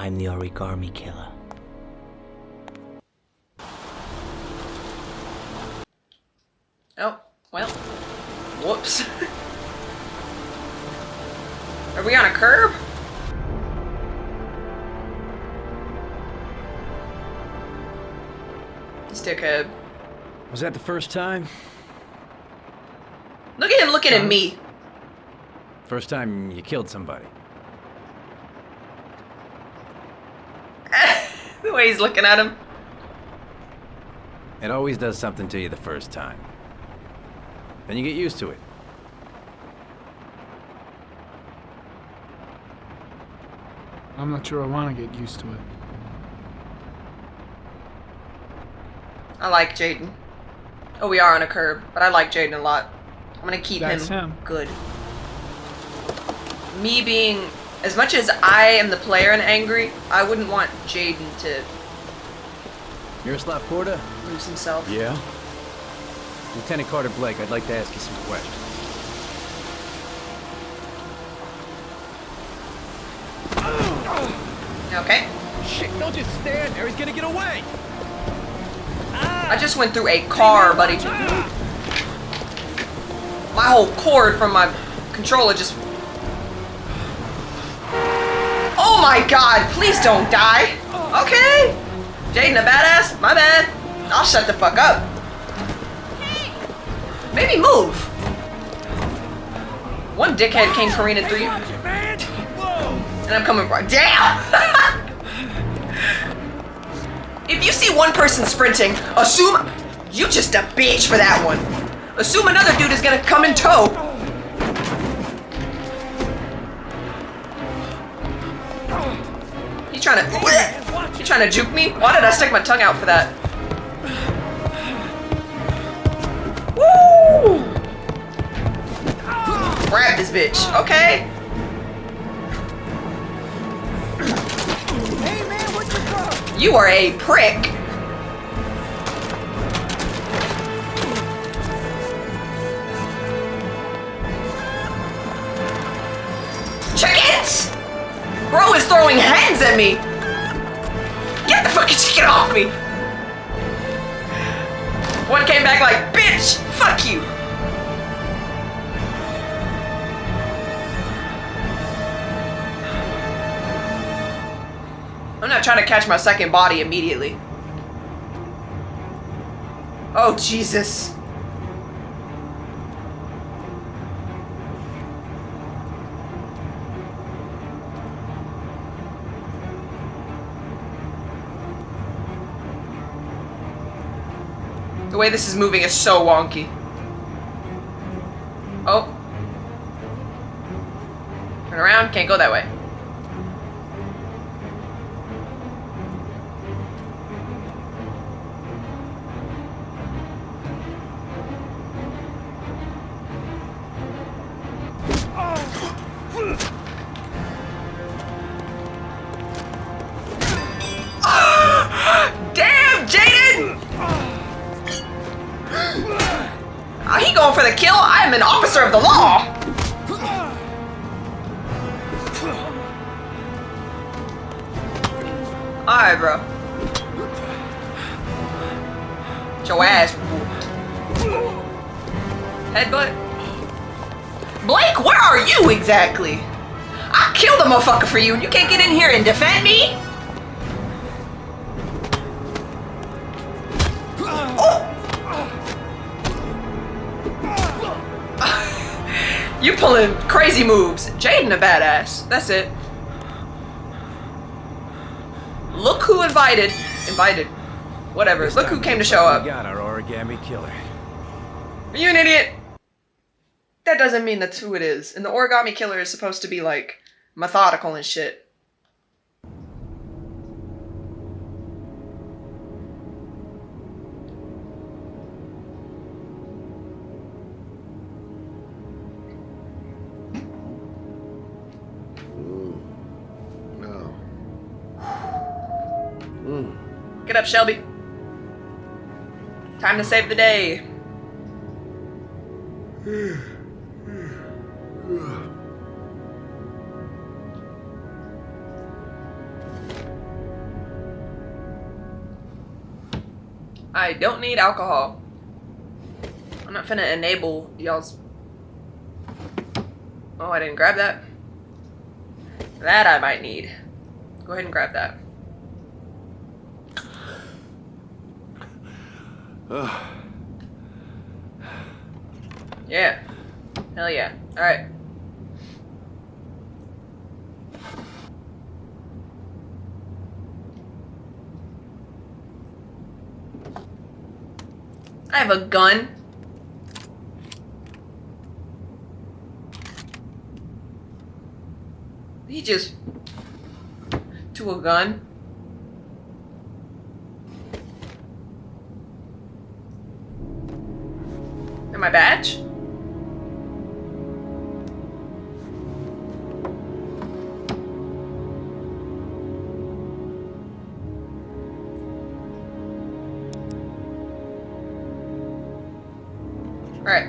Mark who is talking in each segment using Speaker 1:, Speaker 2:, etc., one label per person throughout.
Speaker 1: I'm the Origami Killer.
Speaker 2: Oh, well. Whoops. Are we on a curb? Stickhead.
Speaker 3: Was that the first time?
Speaker 2: Look at him looking at me.
Speaker 3: First time you killed somebody.
Speaker 2: The way he's looking at him.
Speaker 3: It always does something to you the first time. Then you get used to it.
Speaker 4: I'm not sure I want to get used to it.
Speaker 2: I like Jayden. Oh, we are on a curb, but I like Jayden a lot. I'm gonna keep him good. Me being, as much as I am the player and angry, I wouldn't want Jayden to
Speaker 3: Miroslav Porta?
Speaker 2: lose himself.
Speaker 3: Yeah? Lieutenant Carter Blake, I'd like to ask you some questions.
Speaker 2: Okay.
Speaker 3: Shit, don't just stand there, he's gonna get away!
Speaker 2: I just went through a car, buddy. My whole cord from my controller just... Oh my god, please don't die. Okay. Jayden a badass? My bad. I'll shut the fuck up. Maybe move. One dickhead came careening through you. And I'm coming right. Damn! If you see one person sprinting, assume you just a bitch for that one. Assume another dude is gonna come in tow. You trying to juke me? Why did I stick my tongue out for that? Woo! Grab this bitch, okay?
Speaker 5: Hey man, what you got?
Speaker 2: You are a prick. Chickens! Bro is throwing hands at me. Get the fucking chicken off me. One came back like, bitch, fuck you. I'm not trying to catch my second body immediately. Oh, Jesus. The way this is moving is so wonky. Oh. Turn around, can't go that way. Damn, Jayden! He going for the kill? I am an officer of the law! Alright, bro. Get your ass whooped. Headbutt? Blake, where are you exactly? I killed a motherfucker for you and you can't get in here and defend me? You pulling crazy moves. Jayden a badass. That's it. Look who invited. Whatever. Look who came to show up.
Speaker 3: We got our Origami Killer.
Speaker 2: Are you an idiot? That doesn't mean that's who it is. And the Origami Killer is supposed to be like methodical and shit. Get up, Shelby. Time to save the day. I don't need alcohol. I'm not finna enable y'all's... Oh, I didn't grab that. That I might need. Go ahead and grab that. Yeah. Hell yeah. Alright. I have a gun. He just... to a gun. And my badge? Alright.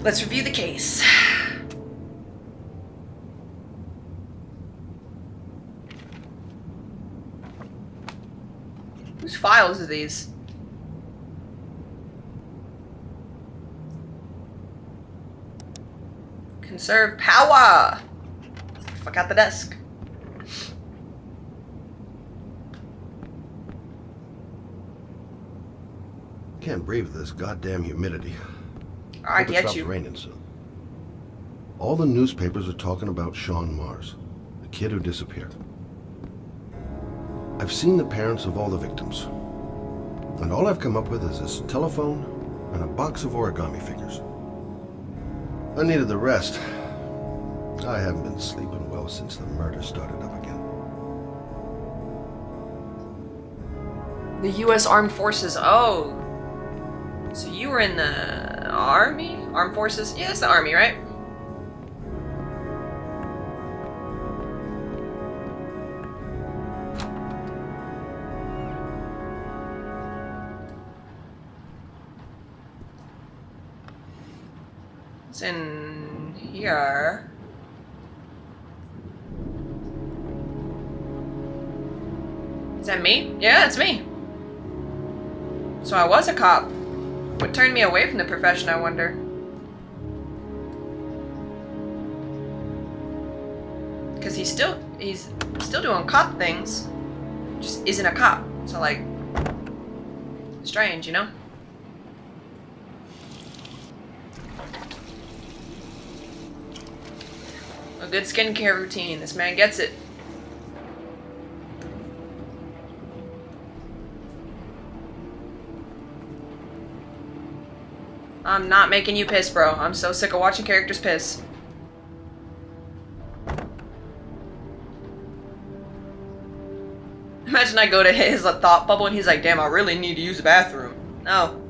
Speaker 2: Let's review the case. Whose files are these? Conserve power! Fuck out the desk.
Speaker 1: Can't breathe this goddamn humidity.
Speaker 2: I
Speaker 1: Hope it
Speaker 2: get
Speaker 1: stops
Speaker 2: you.
Speaker 1: raining soon. All the newspapers are talking about Sean Mars, the kid who disappeared. I've seen the parents of all the victims, and all I've come up with is this telephone and a box of origami figures. I needed the rest. I haven't been sleeping well since the murder started up again.
Speaker 2: The U.S. Armed Forces. Oh. So you were in the Army? Armed Forces? Yeah, it's the Army, right? It's in here. Is that me? Yeah, it's me. So I was a cop. What turned me away from the profession, I wonder? Because he's still doing cop things. Just isn't a cop. So like, strange, you know? A good skincare routine. This man gets it. I'm not making you piss, bro. I'm so sick of watching characters piss. Imagine I go to his thought bubble and he's like, damn, I really need to use the bathroom. No.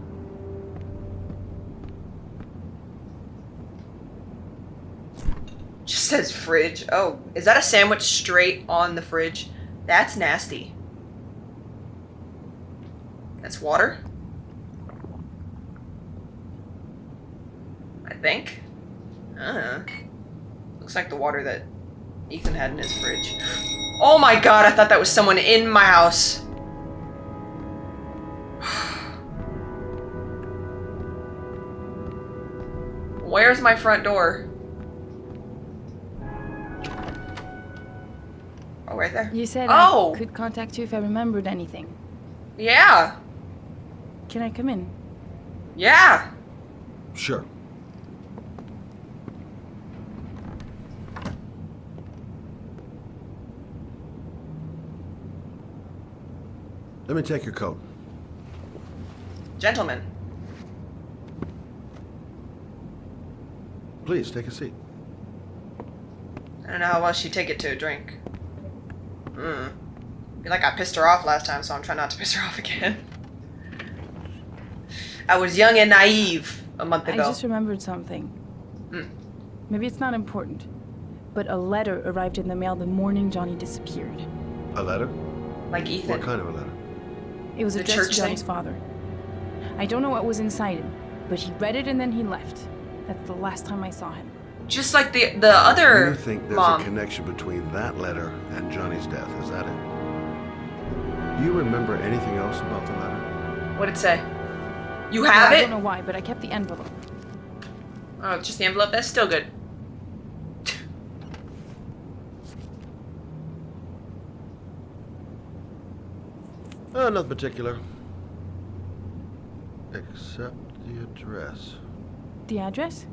Speaker 2: Just says fridge. Oh, is that a sandwich straight on the fridge? That's nasty. That's water? I think. Looks like the water that Ethan had in his fridge. Oh my god, I thought that was someone in my house. Where's my front door? Oh, right there.
Speaker 5: You said
Speaker 2: Oh!
Speaker 5: I could contact you if I remembered anything.
Speaker 2: Yeah.
Speaker 5: Can I come in?
Speaker 2: Yeah.
Speaker 1: Sure. Let me take your coat.
Speaker 2: Gentlemen.
Speaker 1: Please, take a seat.
Speaker 2: I don't know how well she'd take it to a drink. I feel like I pissed her off last time, so I'm trying not to piss her off again. I was young and naive a month
Speaker 5: I
Speaker 2: ago.
Speaker 5: just remembered something. Maybe it's not important, but a letter arrived in the mail the morning Johnny disappeared.
Speaker 1: A letter?
Speaker 2: Like Ethan.
Speaker 1: What kind of a letter?
Speaker 5: It was
Speaker 2: The
Speaker 5: addressed
Speaker 2: church
Speaker 5: to Johnny's
Speaker 2: thing?
Speaker 5: father. I don't know what was inside it, but he read it and then he left. That's the last time I saw him.
Speaker 2: Just like the other
Speaker 1: You think there's
Speaker 2: mom.
Speaker 1: a connection between that letter and Johnny's death, is that it? Do you remember anything else about the letter?
Speaker 2: What'd it say? You have
Speaker 5: I
Speaker 2: it?
Speaker 5: don't know why, but I kept the envelope.
Speaker 2: Oh, just the envelope? That's still good.
Speaker 1: Nothing particular. Except the address.
Speaker 5: The address?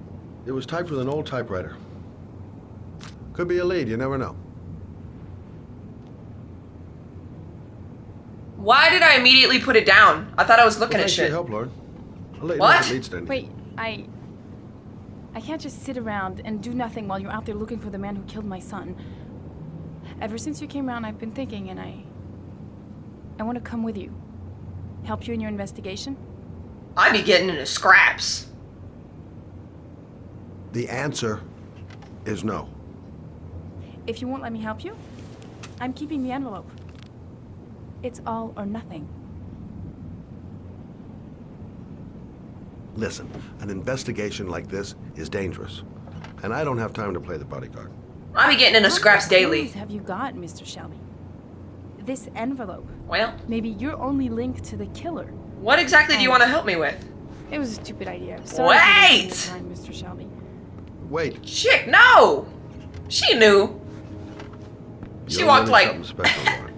Speaker 1: It was typed with an old typewriter. Could be a lead, you never know.
Speaker 2: Why did I immediately put it down? I thought I was looking
Speaker 1: Well,
Speaker 2: at
Speaker 1: thanks for your
Speaker 2: shit.
Speaker 1: help, Lauren. I'll let you know
Speaker 2: What?
Speaker 1: if it leads to anything.
Speaker 5: Wait, I can't just sit around and do nothing while you're out there looking for the man who killed my son. Ever since you came around, I've been thinking, and I want to come with you. Help you in your investigation?
Speaker 2: I'd be getting into scraps.
Speaker 1: The answer is no.
Speaker 5: If you won't let me help you, I'm keeping the envelope. It's all or nothing.
Speaker 1: Listen, an investigation like this is dangerous. And I don't have time to play the bodyguard.
Speaker 2: I'd be getting into scraps
Speaker 5: What
Speaker 2: daily.
Speaker 5: clues have you got, Mr. Shelby? This envelope.
Speaker 2: Well,
Speaker 5: Maybe your only link to the killer.
Speaker 2: what exactly do you want to help me with?
Speaker 5: It was a stupid idea. Sorry for
Speaker 2: Wait!
Speaker 5: wasting your time, Mr. Shelby.
Speaker 1: Wait.
Speaker 2: Chick, no! She knew. She
Speaker 1: You're
Speaker 2: walked
Speaker 1: learning
Speaker 2: like...
Speaker 1: something special, Lauren.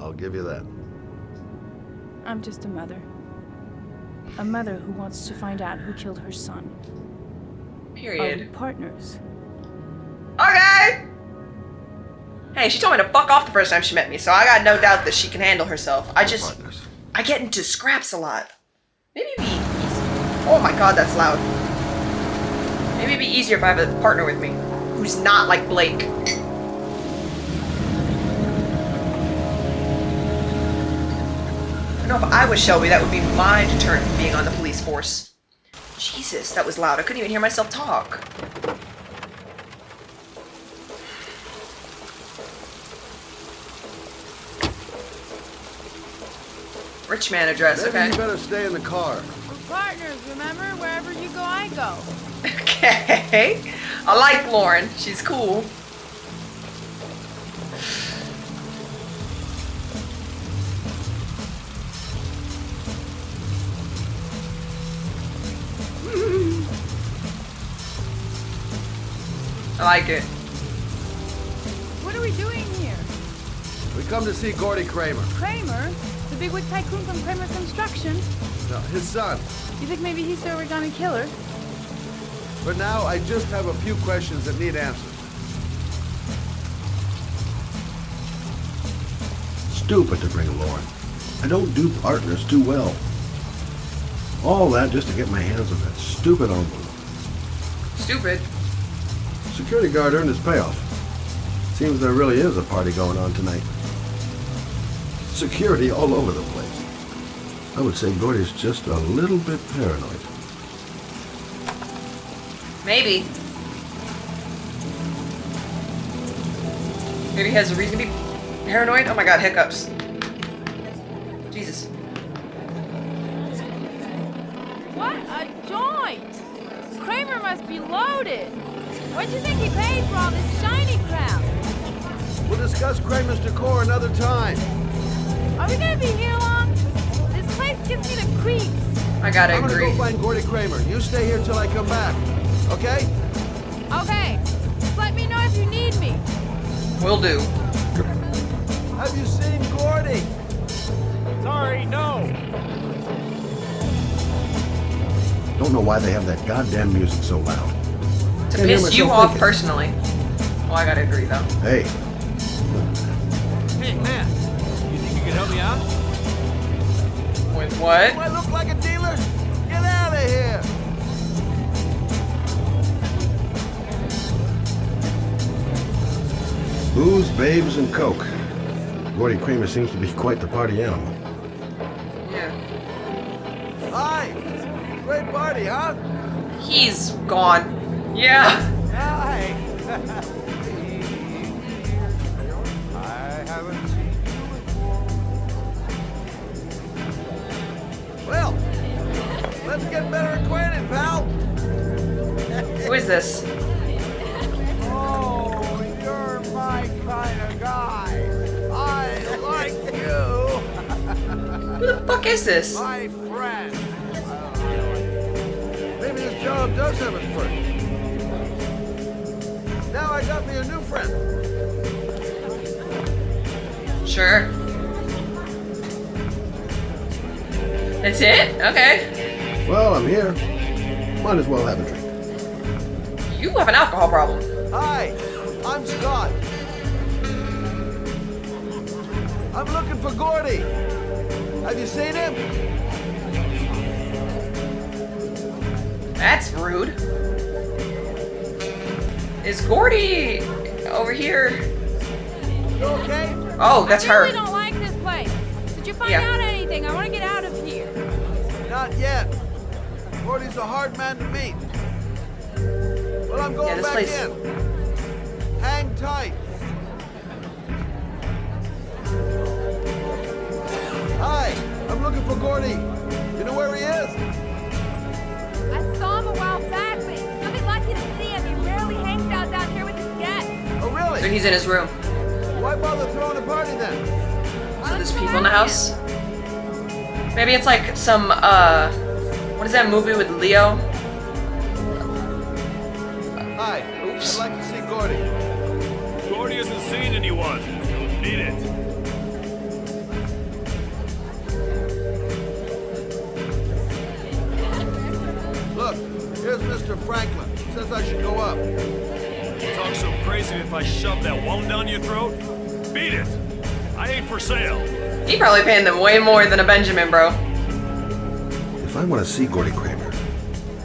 Speaker 1: I'll give you that.
Speaker 5: I'm just a mother. A mother who wants to find out who killed her son. Are we
Speaker 2: Period.
Speaker 5: partners?
Speaker 2: Okay! Hey, she told me to fuck off the first time she met me, so I got no doubt that she can handle herself. I get into scraps a lot. Maybe it'd be easy. Oh my god, that's loud. Maybe it'd be easier if I have a partner with me who's not like Blake. I know if I was Shelby, that would be my deterrent from being on the police force. Jesus, that was loud. I couldn't even hear myself talk. Rich man address,
Speaker 1: Maybe
Speaker 2: okay.
Speaker 1: you better stay in the car.
Speaker 5: We're partners, remember? Wherever you go, I go.
Speaker 2: Okay. I like Lauren. She's cool. I like it.
Speaker 5: What are we doing here?
Speaker 1: We come to see Gordy Kramer.
Speaker 5: Kramer? The bigwig tycoon from Kramer Construction?
Speaker 1: No, his son.
Speaker 5: You think maybe he's the Origami Killer?
Speaker 1: For now, I just have a few questions that need answers. Stupid to bring Lauren. I don't do partners too well. All that just to get my hands on that stupid envelope.
Speaker 2: Stupid.
Speaker 1: Security guard earned his payoff. Seems there really is a party going on tonight. Security all over the place. I would say Gordy's just a little bit paranoid.
Speaker 2: Maybe. Maybe he has a reason to be paranoid? Oh my god, hiccups. Jesus.
Speaker 5: What a joint! Kramer must be loaded. What do you think he paid for all this shiny crap?
Speaker 1: We'll discuss Kramer's decor another time.
Speaker 5: Are we gonna be here long? This place gives me the creeps.
Speaker 2: I gotta
Speaker 1: I'm gonna
Speaker 2: agree.
Speaker 1: go find Gordy Kramer. You stay here till I come back. Okay?
Speaker 5: Okay, just let me know if you need me.
Speaker 2: Will do.
Speaker 1: Have you seen Gordy?
Speaker 6: Sorry, no.
Speaker 1: Don't know why they have that goddamn music so loud.
Speaker 2: To
Speaker 1: Can't hear
Speaker 2: piss you
Speaker 1: myself
Speaker 2: off
Speaker 1: thinking.
Speaker 2: personally. Well, I gotta agree though.
Speaker 1: Hey,
Speaker 6: Hey, man. You think you could help me out?
Speaker 2: With what?
Speaker 1: do I look like a dealer? Get out of here! Booze, babes, and coke. Gordy Kramer seems to be quite the party animal.
Speaker 2: Yeah.
Speaker 1: Hi! Great party, huh?
Speaker 2: He's gone. Yeah.
Speaker 1: Hi! I haven't seen you before. Well, let's get better acquainted, pal.
Speaker 2: Who is this?
Speaker 1: Oh, you're my kind of guy. I love
Speaker 2: Who the fuck is this?
Speaker 7: My friend.
Speaker 1: Maybe this job does have its perks. Now I got me a new friend.
Speaker 2: Sure. That's it? Okay.
Speaker 1: Well, I'm here. Might as well have a drink.
Speaker 2: You have an alcohol problem.
Speaker 7: Hi, I'm Scott. I'm looking for Gordy. Have you seen him?
Speaker 2: That's rude. Is Gordy over here?
Speaker 7: You okay?
Speaker 2: Oh, that's
Speaker 8: I really
Speaker 2: her.
Speaker 8: don't like this place. Did you find
Speaker 2: Yeah.
Speaker 8: out anything? I want to get out of here.
Speaker 7: Not yet. Gordy's a hard man to meet. Well, I'm going
Speaker 2: this
Speaker 7: back
Speaker 2: place-
Speaker 7: in. Hang tight. Hi, I'm looking for Gordy. You know where he is?
Speaker 8: I saw him a while back, but you'll be lucky to see him. He rarely hangs out down here with his guests.
Speaker 7: Oh, really?
Speaker 2: So he's in his room.
Speaker 7: Why bother throwing a party then?
Speaker 2: So there's people in the house. Maybe it's like some, what is that movie with Leo?
Speaker 7: Hi.
Speaker 2: Oops.
Speaker 7: I'd like to see Gordy.
Speaker 6: Gordy hasn't seen anyone. Beat it.
Speaker 7: Look, here's Mr. Franklin. Says I should go up.
Speaker 6: You talk so crazy if I shove that one down your throat? Beat it. I ain't for sale.
Speaker 2: He probably paying them way more than a Benjamin, bro.
Speaker 1: If I want to see Gordy Kramer,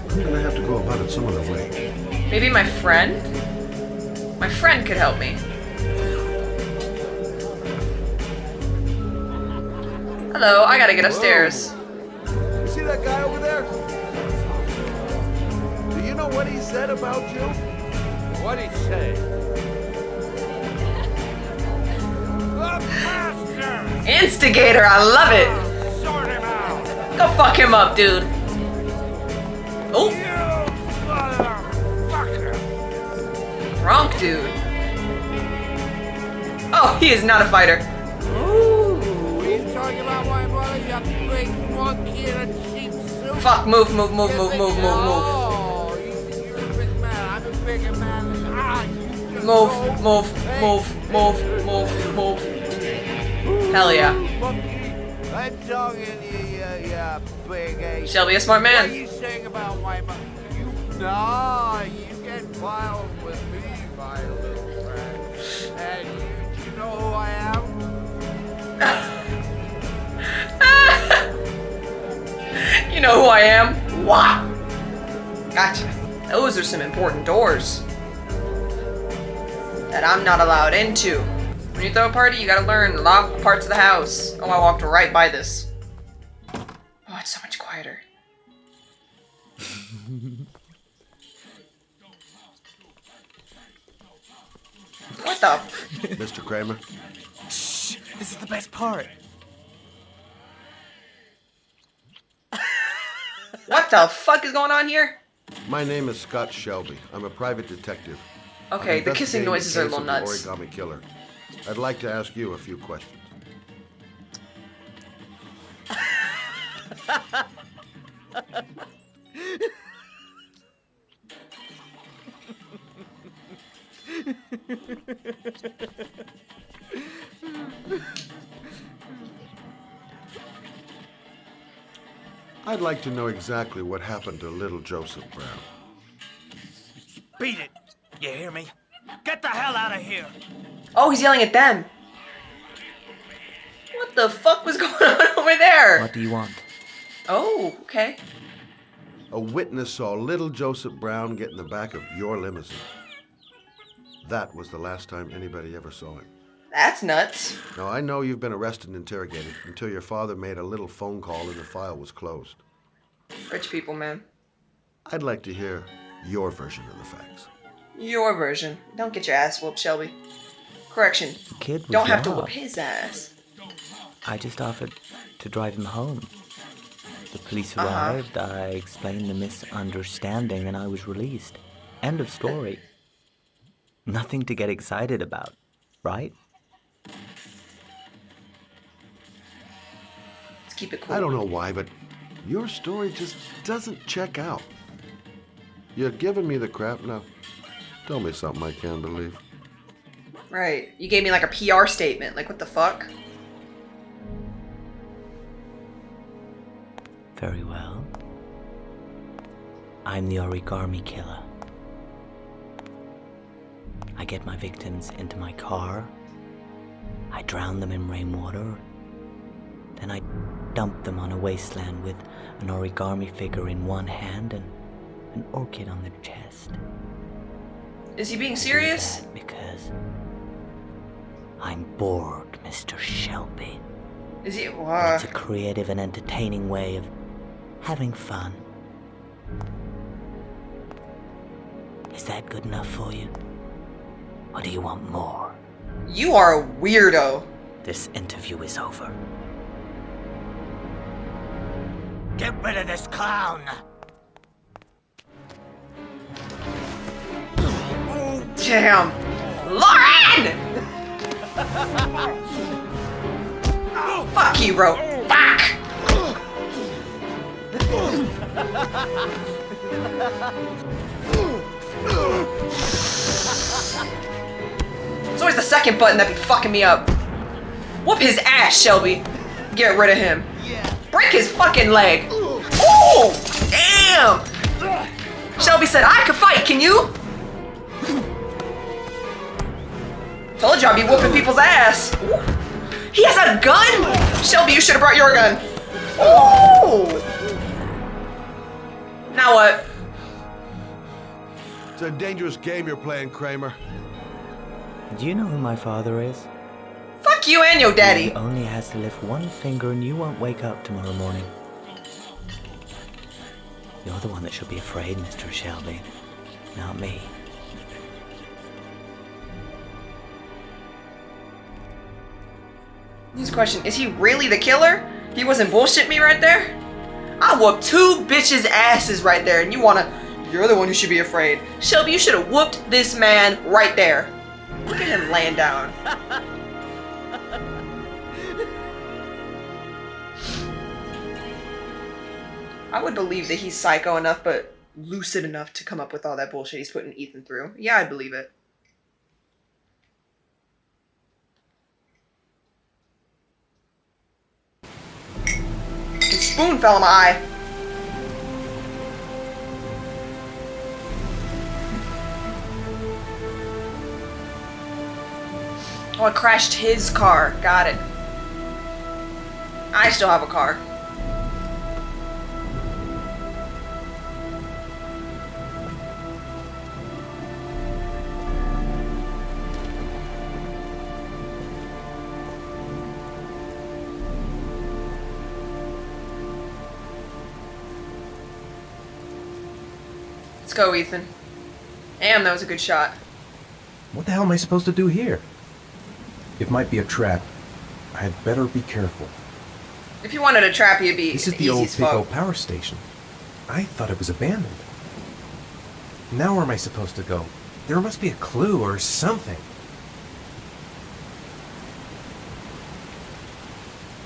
Speaker 1: I'm gonna have to go about it some other way.
Speaker 2: Maybe my friend? My friend could help me. Hello, I gotta get upstairs.
Speaker 7: You see that guy over there? Do you know what he said about you? What'd he say?
Speaker 2: Instigator, I love it.
Speaker 7: Sort him out!
Speaker 2: Go fuck him up, dude. Oh,
Speaker 7: You motherfucker!
Speaker 2: drunk dude. Oh, he is not a fighter.
Speaker 7: He's talking about my brother, you big monkey in a cheap suit.
Speaker 2: Fuck, move, move, move, move, move, move, move.
Speaker 7: Oh, you're a big man. I'm a bigger man. You just
Speaker 2: Move,
Speaker 7: go.
Speaker 2: move,
Speaker 7: Hey,
Speaker 2: move, move, move, move. Hell yeah.
Speaker 7: Monkey, I'm talking to you, you big ape.
Speaker 2: Shelby, a smart
Speaker 7: What are
Speaker 2: man.
Speaker 7: you saying about my mother? No, you get violent with me, my little friend. And you know who I am?
Speaker 2: You know who I am? What? Gotcha. Those are some important doors that I'm not allowed into. When you throw a party, you gotta learn lock parts of the house. Oh, I walked right by this. Oh, it's so much quieter. What the?
Speaker 1: Mr. Kramer,
Speaker 3: This is the best part.
Speaker 2: What the fuck is going on here?
Speaker 1: my name is Scott Shelby. I'm a private detective.
Speaker 2: Okay,
Speaker 1: I'm
Speaker 2: the kissing
Speaker 1: investigating
Speaker 2: noises are a
Speaker 1: case
Speaker 2: little
Speaker 1: of the
Speaker 2: nuts.
Speaker 1: Origami Killer. I'd like to ask you a few questions. I'd like to know exactly what happened to little Joseph Brown.
Speaker 9: Beat it. You hear me? Get the hell out of here.
Speaker 2: Oh, he's yelling at them. What the fuck was going on over there?
Speaker 9: What do you want?
Speaker 2: Oh, okay.
Speaker 1: A witness saw little Joseph Brown get in the back of your limousine. That was the last time anybody ever saw him.
Speaker 2: That's nuts.
Speaker 1: Now, I know you've been arrested and interrogated until your father made a little phone call and the file was closed.
Speaker 2: Rich people, man.
Speaker 1: I'd like to hear your version of the facts.
Speaker 2: Your version. Don't get your ass whooped, Shelby. Correction.
Speaker 9: The kid was
Speaker 2: Don't have to
Speaker 9: young.
Speaker 2: whoop his ass.
Speaker 9: I just offered to drive him home. The police
Speaker 2: Uh-huh.
Speaker 9: arrived, I explained the misunderstanding, and I was released. End of story. Nothing to get excited about, right?
Speaker 2: Let's keep it cool.
Speaker 1: I don't know why, but your story just doesn't check out. You're giving me the crap now. Tell me something I can't believe.
Speaker 2: Right. You gave me like a PR statement. Like, what the fuck?
Speaker 9: Very well. I'm the Origami Killer. I get my victims into my car. I drown them in rainwater. Then I dump them on a wasteland with an origami figure in one hand and an orchid on their chest.
Speaker 2: Is he being serious?
Speaker 9: I do that because I'm bored, Mr. Shelby.
Speaker 2: Is he?
Speaker 9: But it's a creative and entertaining way of having fun. Is that good enough for you? Or do you want more?
Speaker 2: You are a weirdo.
Speaker 9: This interview is over. Get rid of this clown!
Speaker 2: Damn. Lauren! Fuck you, bro. Fuck! It's always the second button that be fucking me up. Whoop his ass, Shelby. Get rid of him. Break his fucking leg. Ooh! Damn! Shelby said I could fight, can you? Told you I'd be whooping people's ass. Ooh. He has a gun? Shelby, you should have brought your gun. Ooh! Now what?
Speaker 1: It's a dangerous game you're playing, Kramer.
Speaker 9: Do you know who my father is?
Speaker 2: Fuck you and your daddy.
Speaker 9: He only has to lift one finger and you won't wake up tomorrow morning. You're the one that should be afraid, Mr. Shelby, not me.
Speaker 2: Next question, is he really the killer? He wasn't bullshit me right there? I whooped two bitches' asses right there and you're the one who should be afraid. Shelby, you should have whooped this man right there. Look at him laying down. I would believe that he's psycho enough but lucid enough to come up with all that bullshit he's putting Ethan through. Yeah, I'd believe it. The spoon fell in my eye. Oh, I crashed his car. Got it. I still have a car. Let's go, Ethan. Damn, that was a good shot.
Speaker 10: What the hell am I supposed to do here? It might be a trap. I had better be careful.
Speaker 2: If you wanted a trap, you'd be
Speaker 10: This is the
Speaker 2: easy
Speaker 10: old
Speaker 2: as fuck.
Speaker 10: Pico power station. I thought it was abandoned. Now where am I supposed to go? There must be a clue or something.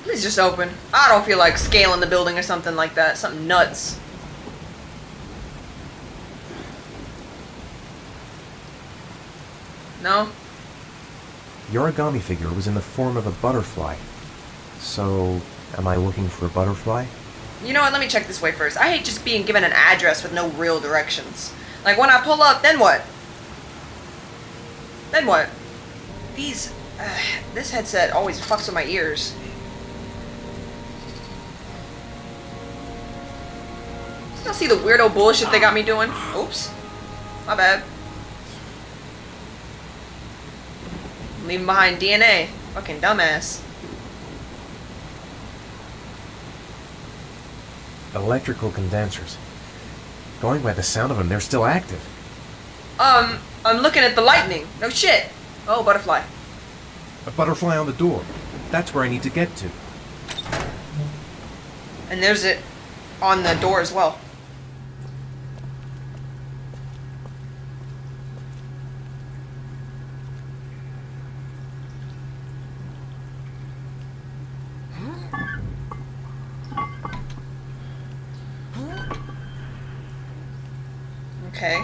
Speaker 2: Please just open. I don't feel like scaling the building or something like that. Something nuts. No?
Speaker 10: The origami figure was in the form of a butterfly. So, am I looking for a butterfly?
Speaker 2: You know what? Let me check this way first. I hate just being given an address with no real directions. Like when I pull up, then what? Then what? These... this headset always fucks with my ears. Y'all see the weirdo bullshit they got me doing? Oops. My bad. Leaving behind DNA. Fucking dumbass.
Speaker 10: Electrical condensers. Going by the sound of them, they're still active.
Speaker 2: I'm looking at the lightning. No shit. Oh, butterfly.
Speaker 10: A butterfly on the door. That's where I need to get to.
Speaker 2: And there's it on the door as well. Okay.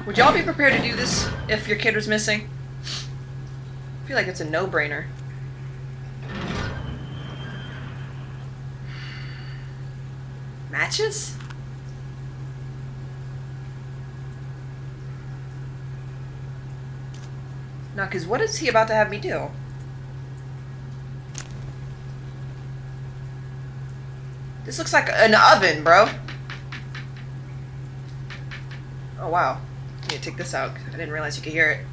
Speaker 2: Would y'all be prepared to do this if your kid was missing? I feel like it's a no-brainer. Matches? No, because what is he about to have me do? This looks like an oven, bro. Oh, wow. I need to take this out. I didn't realize you could hear it.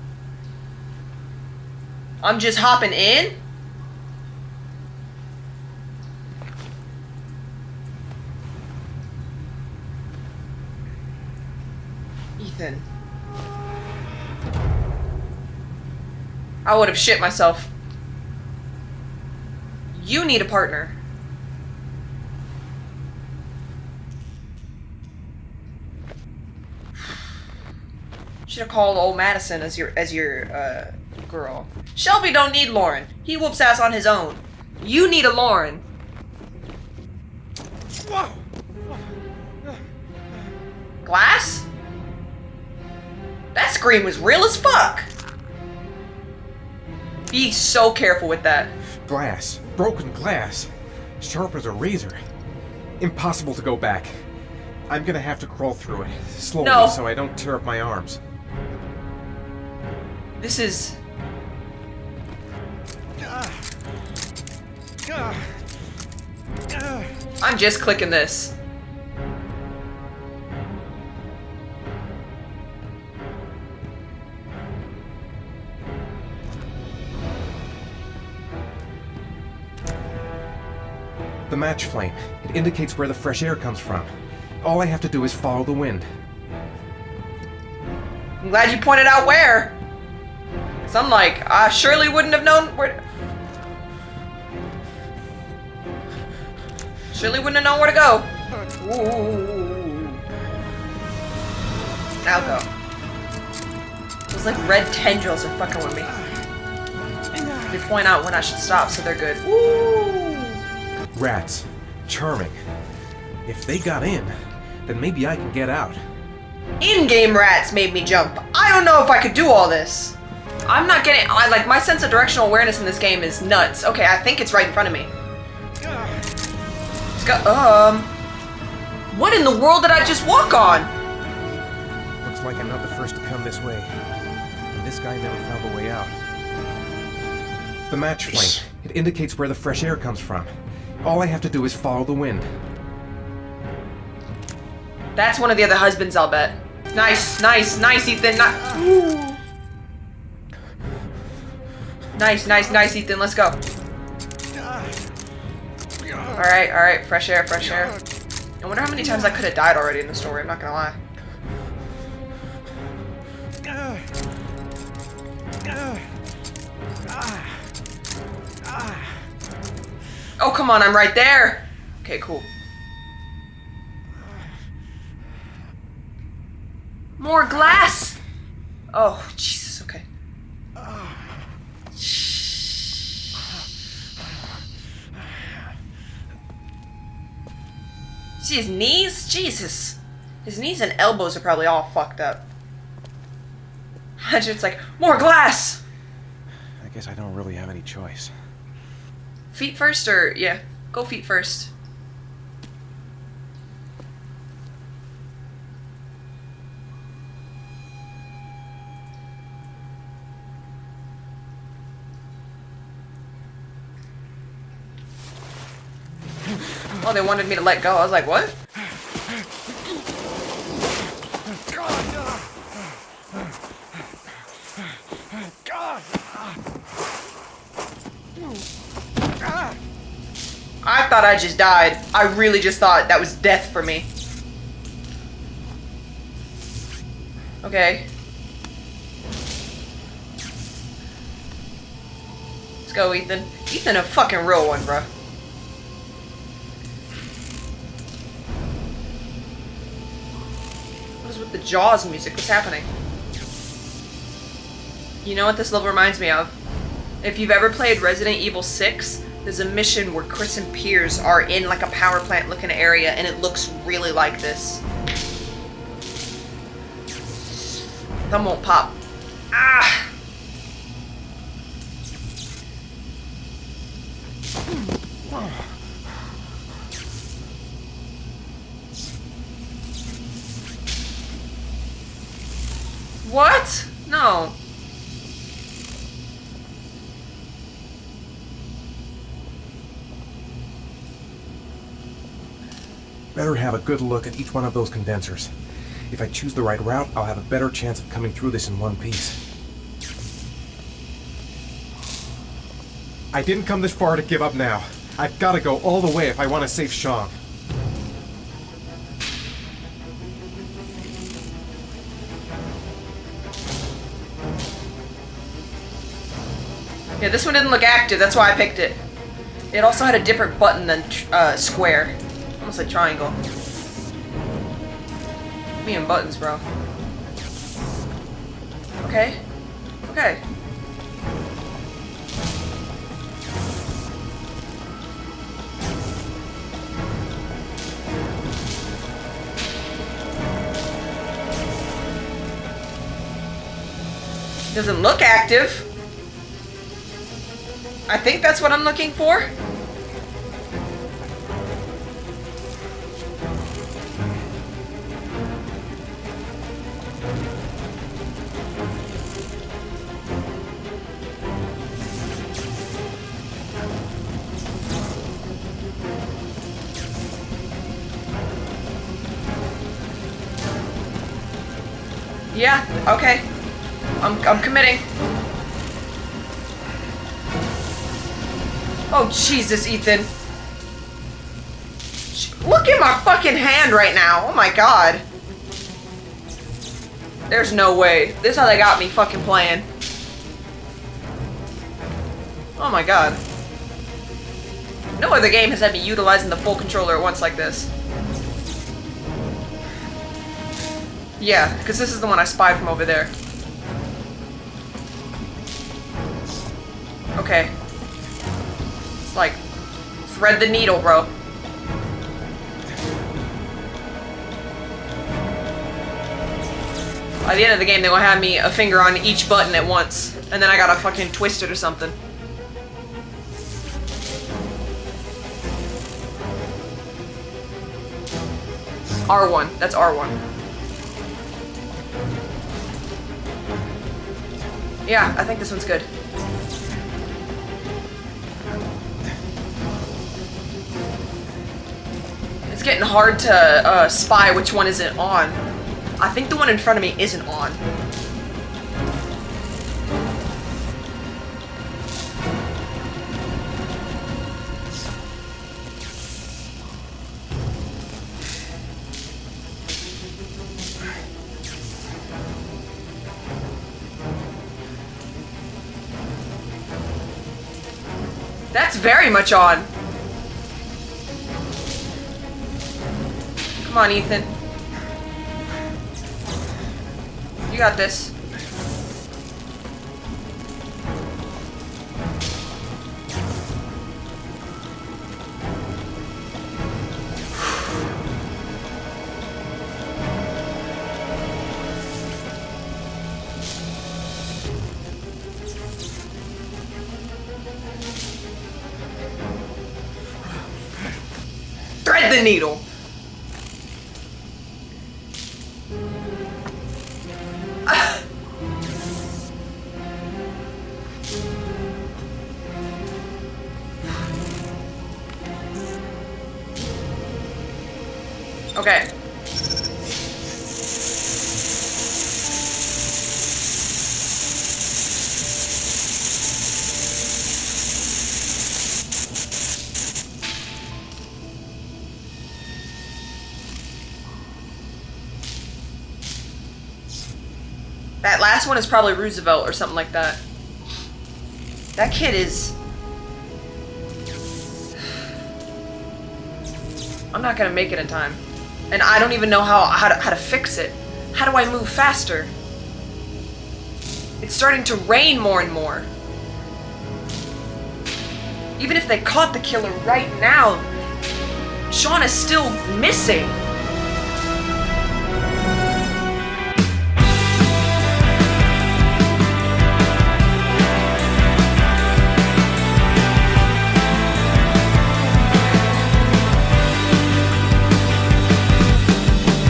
Speaker 2: I'm just hopping in? Ethan. I would have shit myself. You need a partner. Should have called old Madison as your girl. Shelby don't need Lauren. He whoops ass on his own. You need a Lauren. Glass? That scream was real as fuck. Be so careful with that.
Speaker 10: Glass. Broken glass. Sharp as a razor. Impossible to go back. I'm gonna have to crawl through it, slowly, so I don't tear up my arms.
Speaker 2: This is... I'm just clicking this.
Speaker 10: The match flame. It indicates where the fresh air comes from. All I have to do is follow the wind.
Speaker 2: I'm glad you pointed out where. Cause I'm like, I surely wouldn't have known where. Surely wouldn't have known where to go. Ooh. Now go. Those like red tendrils are fucking with me. They point out when I should stop, so they're good. Ooh.
Speaker 10: Rats. Charming. If they got in, then maybe I can get out.
Speaker 2: In-game rats made me jump. I don't know if I could do all this. I'm not getting... like, my sense of directional awareness in this game is nuts. Okay, I think it's right in front of me. Let's go. What in the world did I just walk on?
Speaker 10: Looks like I'm not the first to come this way. And this guy never found a way out. The match flame. It indicates where the fresh air comes from. All I have to do is follow the wind.
Speaker 2: That's one of the other husbands, I'll bet. Nice, nice, nice, Ethan. Ooh. Nice, nice, nice, Ethan. Let's go. Alright, alright. Fresh air, fresh air. I wonder how many times I could have died already in the story. I'm not gonna lie. Oh, come on. I'm right there. Okay, cool. More glass! Oh, Jesus, okay. See his knees? Jesus. His knees and elbows are probably all fucked up. It's like, more glass!
Speaker 10: I guess I don't really have any choice.
Speaker 2: Feet first, or, yeah, go feet first. Oh, they wanted me to let go. I was like, what? I thought I just died. I really just thought that was death for me. Okay. Let's go, Ethan. Ethan, a fucking real one, bro. What is with the Jaws music? What's happening? You know what this level reminds me of? If you've ever played Resident Evil 6, there's a mission where Chris and Piers are in like a power plant looking area, and it looks really like this. Thumb won't pop. Ah! What? No.
Speaker 10: Better have a good look at each one of those condensers. If I choose the right route, I'll have a better chance of coming through this in one piece. I didn't come this far to give up now. I've got to go all the way if I want to save Sean.
Speaker 2: Yeah, this one didn't look active, that's why I picked it. It also had a different button than square. Almost like triangle. Me and buttons, bro. Okay. Okay. Doesn't look active. I think that's what I'm looking for. Yeah, okay. I'm committing. Oh, Jesus, Ethan. Look at my fucking hand right now. Oh my god. There's no way. This is how they got me fucking playing. Oh my god. No other game has had me utilizing the full controller at once like this. Yeah, because this is the one I spied from over there. Okay. It's like, thread the needle, bro. By the end of the game, they will have me a finger on each button at once. And then I gotta fucking twist it or something. R1. That's R1. Yeah, I think this one's good. It's getting hard to spy which one isn't on. I think the one in front of me isn't on. That's very much on. Come on, Ethan. You got this. Thread the needle. Okay. That last one is probably Roosevelt or something like that. That kid is... I'm not gonna make it in time. And I don't even know how to fix it. How do I move faster? It's starting to rain more and more. Even if they caught the killer right now, Sean is still missing.